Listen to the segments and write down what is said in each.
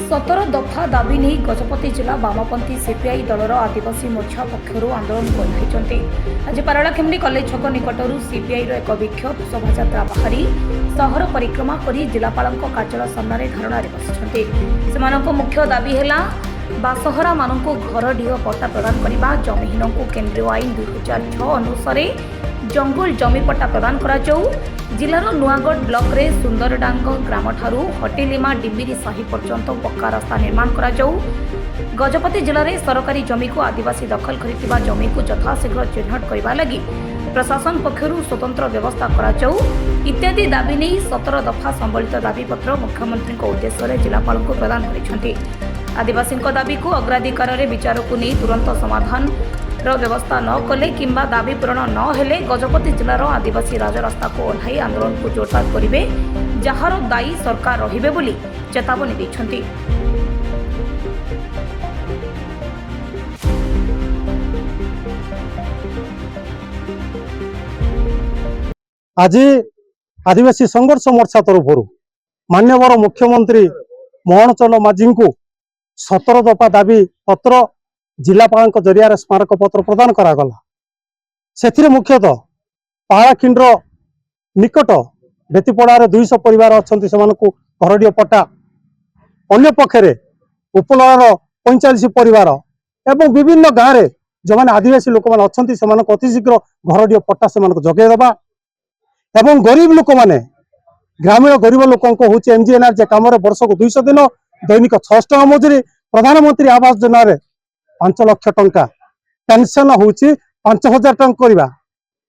17 दफा दाबी नहीं गजपति जिला वामपंथी सीपीआई दलर आदिवासी मोर्चा पक्षर आंदोलन कर आज पारलाखेमुंडी कॉलेज छक निकटर सीपीआई एक विक्षोभ शोभायात्रा बाहरी सहर परिक्रमा कर जिलापाल कार्यालय सामने धारणा बस मुख्य दाबी है बासहरा मानू घर ढीह पट्टा प्रदान करने जमीहीन को केन्द्रीय आईन 2006 अनुसार जंगल जमी पट्टा प्रदान करा जिलार नुआगढ़ ब्लॉक रे सुंदरडांग ग्राम ठारू हटेलिमा डिबिरी साही पर्यंत पक्का रास्ता निर्माण करा गजपति जिले में सरकारी जमी को आदिवासी दखल कर जमी को यथाशीघ्र चिन्हट करने लगी प्रशासन पक्षर स्वतंत्र व्यवस्था करा इत्यादि दाबी नहीं 17 दफा संबलित दाबीपत्र मुख्यमंत्री उद्देश्य जिलापाल को प्रदान कर आदिवासी दाबी को अग्राधिकार विचार को नहीं तुरंत समाधान व्यवस्था न कले किंबा दाबी पूरण न हेले गजपति जिलार आदिवासी राजरास्ता को ओह्लाई आंदोलन को जोरदार करेंगे जार दायी सरकार रहिबे बोली चेतावनी दैछन्ति। आज आदिवासी संघर्ष मोर्चा तरफ मान्यवर मुख्यमंत्री मोहन चंद माझी को 17 दफा दाबी पत्र जिलापाल जरिया स्मारक पत्र प्रदान करागला से मुख्यतः पाहाड़खिंड निकट बेतीपड़ार 200 परिवार अच्छा से घरडीह पट्टा अन्य पक्षे उपलार 45 परिवार एवं विभिन्न गाँव में जो मैंने आदिवासी लोक मैंने अच्छा से अतिशीघ्र घरडीह पट्टा से जगेदेवा एवं गरीब लोक मैंने ग्रामीण गरीब लोक हूँ एमजीएनआर कम वर्ष को 200 दिन दैनिक 600 टका मजूरी प्रधानमंत्री आवास योजना 5 लाख टंका पेंशन हूँ 5000 टंका करवा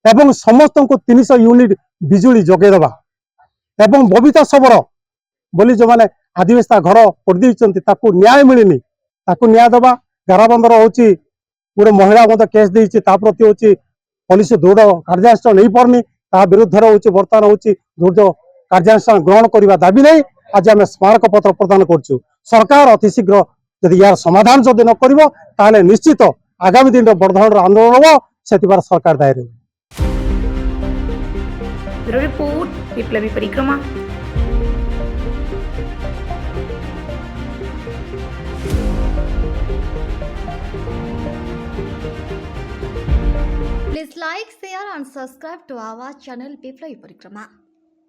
एवं समस्त को 300 यूनिट बिजुली जगेदेवा एवं बबीता सबर बोली जो मैंने आदिवासी घर कर न्याय मिलनी न्याय देवा गाराबंदर हूँ गोटे महिला मत केस देती प्रति हूँ पुलिस दृढ़ कार्यानुष्ठान नहीं पारनी विरुद्ध हूँ बर्तमान हूँ दृढ़ कार्यानुष्ठान ग्रहण करने दाबी नहीं आज आम स्मारक पत्र प्रदान करुँ सरकार अतिशीघ्र यदि यार समाधान जदि न कर निश्चित आगामी दिन बर्धमान आंदोलन हम से सरकार दायी रही। रिपोर्ट विप्लवी परिक्रमा। Please like, share and subscribe to our channel Viplavi Parikrama.